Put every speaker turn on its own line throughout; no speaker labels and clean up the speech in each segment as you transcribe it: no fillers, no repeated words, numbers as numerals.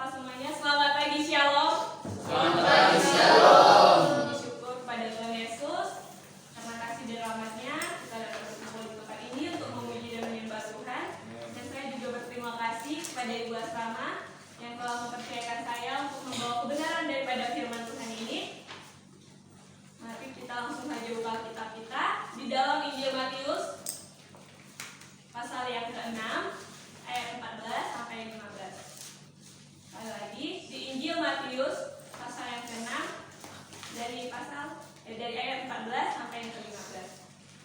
sapa semuanya. Selamat pagi, Shalom.
Selamat pagi, Shalom.
Puji syukur kepada Tuhan Yesus. Terima kasih dan rahmat-Nya kita dapat berkumpul di tempat ini untuk memuji dan menyembah Tuhan. Dan saya juga berterima kasih kepada Ibu Asrama yang telah mempercayakan saya untuk membawa kebenaran daripada firman Tuhan ini. Mari kita langsung saja buka kitab kita di dalam Injil Matius pasal yang ke-6 ayat 14 sampai 15. Sekali lagi di Injil Matius pasal yang ke-6 dari ayat 14 sampai yang ke-15.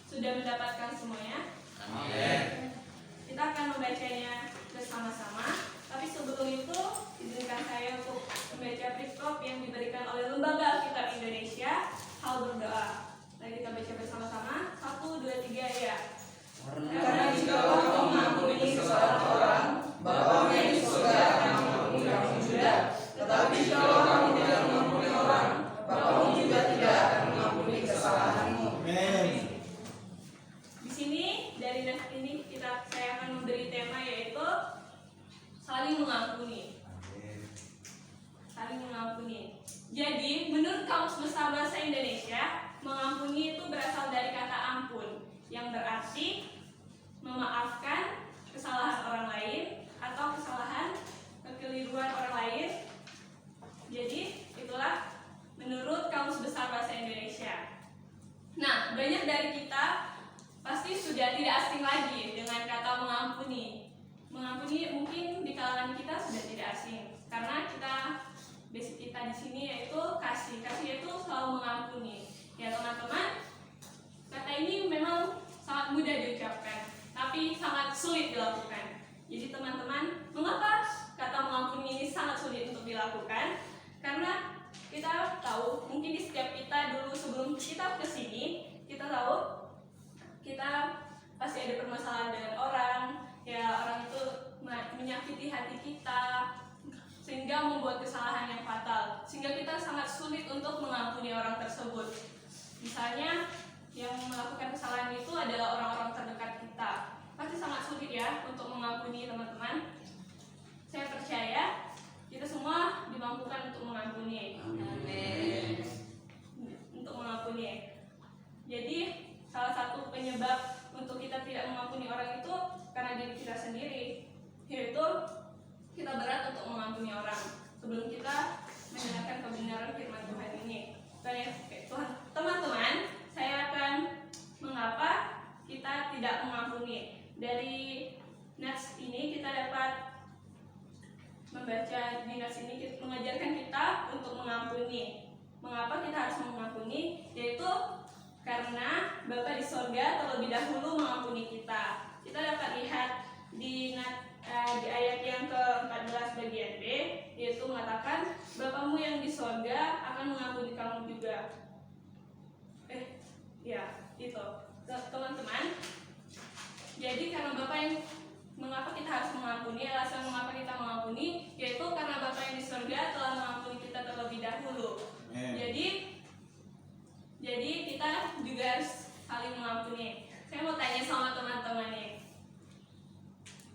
Sudah mendapatkan semuanya?
Amin.
Kita akan membacanya bersama-sama. Tapi sebelum itu izinkan saya untuk membaca perikop yang diberikan oleh Lembaga Alkitab Indonesia, Hal Berdoa. Mari kita baca bersama-sama. 1, 2, 3 ya.
Karena jikalau kamu mengampuni kesalahan orang, Bapamu yang di surga akan mengampuni kamu juga. Tetapi jikalau kamu tidak mengampuni orang, Bapamu juga tidak akan mengampuni kesalahanmu.
Di sini dari nas ini saya akan memberi tema yaitu saling mengampuni. Saling mengampuni. Jadi menurut Kamus Besar Bahasa Indonesia, mengampuni itu berasal dari kata ampun, yang berarti memaafkan kesalahan orang lain atau kesalahan kekeliruan orang lain. Jadi itulah menurut Kamus Besar Bahasa Indonesia. Nah, banyak dari kita pasti sudah tidak asing lagi dengan kata mengampuni. Mengampuni mungkin di kalangan kita sudah tidak asing karena basic kita di sini yaitu kasih. Kasih itu selalu mengampuni. Ya teman-teman, kata ini memang sangat mudah diucapkan, tapi sangat sulit dilakukan. Jadi teman-teman, mengapa kata mengampuni ini sangat sulit untuk dilakukan? Karena kita tahu, mungkin di setiap kita dulu sebelum kita kesini, kita tahu kita pasti ada permasalahan dengan orang, ya orang itu menyakiti hati kita, sehingga membuat kesalahan yang fatal, sehingga kita sangat sulit untuk mengampuni orang tersebut. Misalnya, yang melakukan kesalahan itu adalah orang-orang terdekat kita. Pasti sangat sulit ya untuk mengampuni teman-teman. Saya percaya kita semua dimampukan untuk mengampuni.
Amin.
Untuk mengampuni. Jadi salah satu penyebab untuk kita tidak mengampuni orang itu karena diri kita sendiri, yaitu kita berat untuk mengampuni orang sebelum kita mendengarkan kebenaran firman Tuhan ini. Teman-teman, saya akan mengapa kita tidak mengampuni. Dari nats ini kita dapat membaca di nats ini mengajarkan kita untuk mengampuni. Mengapa kita harus mengampuni? Yaitu karena Bapa di sorga terlebih dahulu mengampuni kita. Kita dapat lihat di ayat yang ke-14 bagian B, yaitu mengatakan Bapamu yang di sorga akan mengampuni kamu juga. Ya, itu teman-teman. Jadi karena mengapa kita harus mengampuni, alasan mengapa kita mengampuni, yaitu karena Bapa yang di surga telah mengampuni kita terlebih dahulu. Jadi kita juga harus saling mengampuni. Saya mau tanya sama teman-teman nih.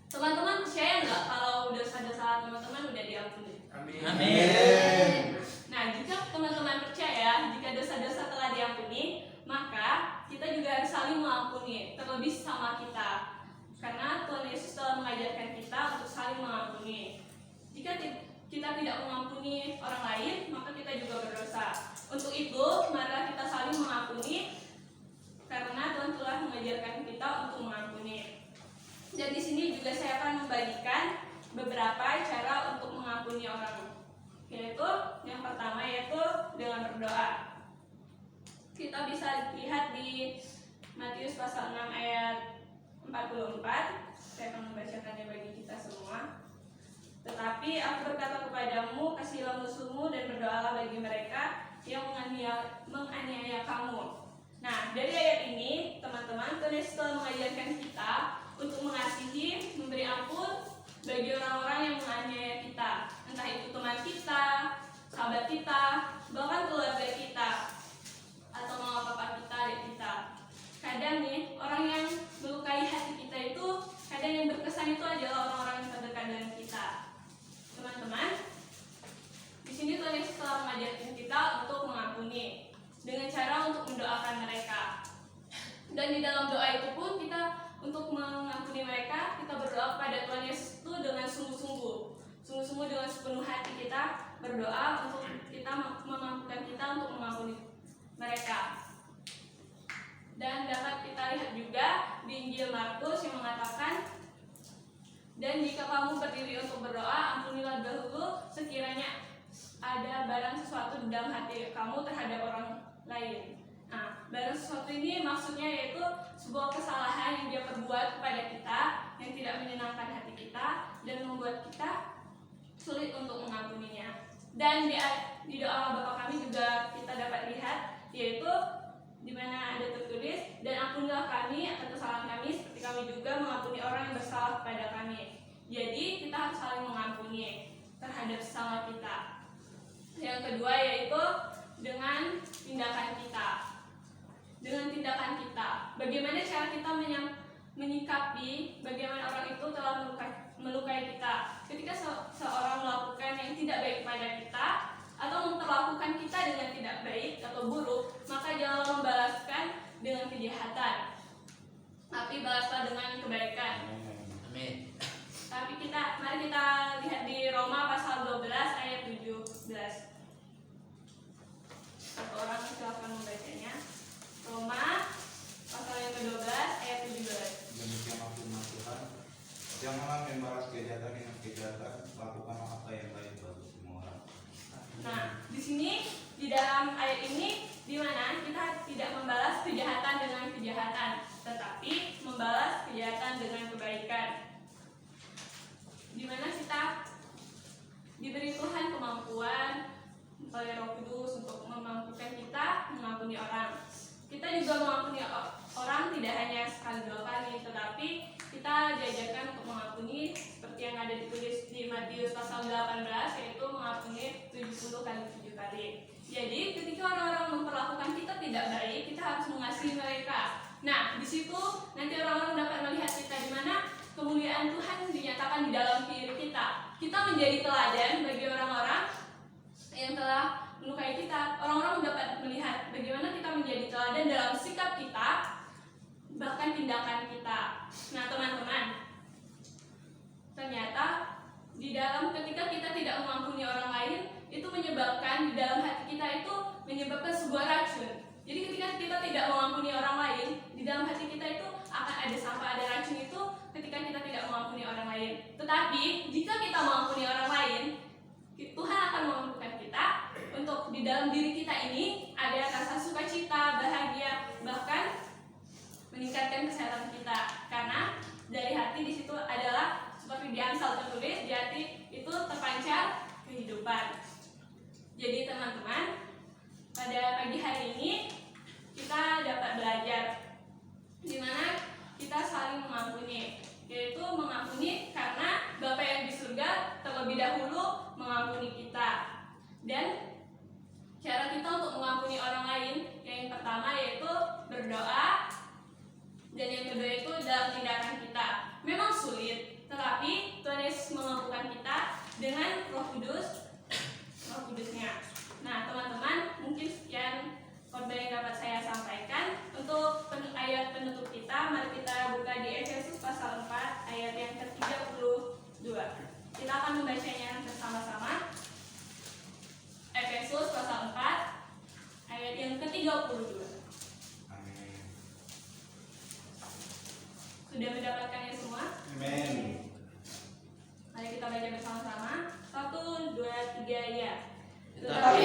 Teman-teman percaya nggak kalau dosa-dosa teman-teman udah diampuni?
Amin.
Nah, jika teman-teman percaya, jika dosa-dosa telah diampuni, maka kita juga harus saling mengampuni, terlebih sama kita. Karena Tuhan Yesus telah mengajarkan kita untuk saling mengampuni. Jika kita tidak mengampuni orang lain, maka kita juga berdosa. Untuk itu, marilah kita saling mengampuni, karena Tuhan telah mengajarkan kita untuk mengampuni. Dan di sini juga saya akan membagikan beberapa cara untuk mengampuni orang. Yaitu yang pertama yaitu dengan berdoa. Kita bisa lihat di Matius pasal 6 ayat 44. Saya akan membacakannya bagi kita semua. Tetapi aku berkata kepadamu, kasihilah musuhmu dan berdoalah bagi mereka yang menganiaya kamu. Nah, dari ayat ini, teman-teman, Tuhan Yesus telah mengajarkan kita untuk mengasihi, memberi ampun bagi orang-orang yang menganiaya kita. Entah itu teman kita, sahabat kita, bahkan keluarga kita, atau mama papa kita, adik kita. Kadang nih, orang yang melukai hati kita itu, kadang yang berkesan itu adalah orang-orang yang terdekat dengan kita. Teman-teman, berdoa untuk kita memampukan kita untuk mengampuni mereka. Dan dapat kita lihat juga di Injil Markus yang mengatakan, dan jika kamu berdiri untuk berdoa, ampunilah dahulu sekiranya ada barang sesuatu di dalam hati kamu terhadap orang lain. Nah, barang sesuatu ini maksudnya yaitu sebuah kesalahan yang dia perbuat kepada kita yang tidak menyenangkan hati kita dan membuat kita sulit untuk mengampuninya. Dan di doa Bapa kami juga kita dapat lihat, yaitu di mana ada tertulis, dan ampunilah kami akan kesalahan kami seperti kami juga mengampuni orang yang bersalah kepada kami. Jadi kita harus saling mengampuni terhadap sesama kita. Yang kedua yaitu dengan tindakan kita. Dengan tindakan kita, bagaimana cara kita menyikapi bagaimana orang itu telah melukai kita. Ketika seorang melakukan yang tidak baik pada kita atau memperlakukan kita dengan tidak baik atau buruk, maka janganlah membalaskan dengan kejahatan, tapi balaslah dengan kebaikan.
Amin.
Tapi mari kita lihat di Roma pasal 12 ayat 17. Satu orang silakan membacanya. Roma pasal yang ke-12 ayat 17.
Demikianlah firman Tuhan, janganlah membalas kejahatan dengan kejahatan, lakukanlah apa yang baik bagi semua orang.
Nah, di sini di dalam ayat ini di mana kita tidak membalas kejahatan dengan kejahatan, tetapi membalas kejahatan dengan kebaikan. Di mana kita diberi Tuhan kemampuan oleh Roh Kudus untuk memampukan kita mengampuni orang. Kita juga mengampuni orang tidak hanya sekali dua kali, tetapi kita diajarkan untuk mengampuni seperti yang ada ditulis di Matius pasal 18, yaitu mengampuni 70 kali 7 kali. Jadi ketika orang-orang memperlakukan kita tidak baik, kita harus mengasihi mereka. Nah, di situ nanti orang-orang dapat melihat kita di mana kemuliaan Tuhan dinyatakan di dalam diri kita. Kita menjadi teladan bagi orang-orang yang telah melukai kita. Orang-orang dapat melihat bagaimana kita menjadi teladan dalam sikap kita, bahkan tindakan kita. Nah, teman-teman, ternyata di dalam ketika kita tidak mengampuni orang lain, itu menyebabkan di dalam hati kita itu menyebabkan sebuah racun. Jadi ketika kita tidak mengampuni orang lain, di dalam hati kita itu akan ada sampah, ada racun itu ketika kita tidak mengampuni orang lain. Tetapi jika kita mengampuni orang lain, Tuhan akan memampukan kita untuk di dalam diri kita ini ada rasa sukacita, bahagia, bahkan meningkatkan kesehatan kita. Karena dari hati di situ adalah seperti di Amsal tertulis, di hati itu terpancar kehidupan. Jadi teman-teman, pada pagi hari ini kita dapat belajar di mana kita saling mengampuni, yaitu mengampuni karena Bapa yang di surga terlebih dahulu mengampuni kita. Dan cara kita untuk mengampuni orang lain, yang pertama yaitu berdoa, dan yang kedua itu dalam tindakan kita. Memang sulit, tetapi Tuhan Yesus memampukan kita dengan Roh Kudusnya. Nah, teman-teman, mungkin sekian khotbah yang dapat saya sampaikan. Untuk ayat penutup kita, mari kita buka di Efesus pasal 4 ayat yang ke-32. Kita akan membacanya bersama-sama. Efesus pasal 4 ayat yang ke-32.
Amin.
Sudah mendapatkannya semua?
Amin.
Mari kita baca bersama-sama. 1, 2, 3, ya.
Tetapi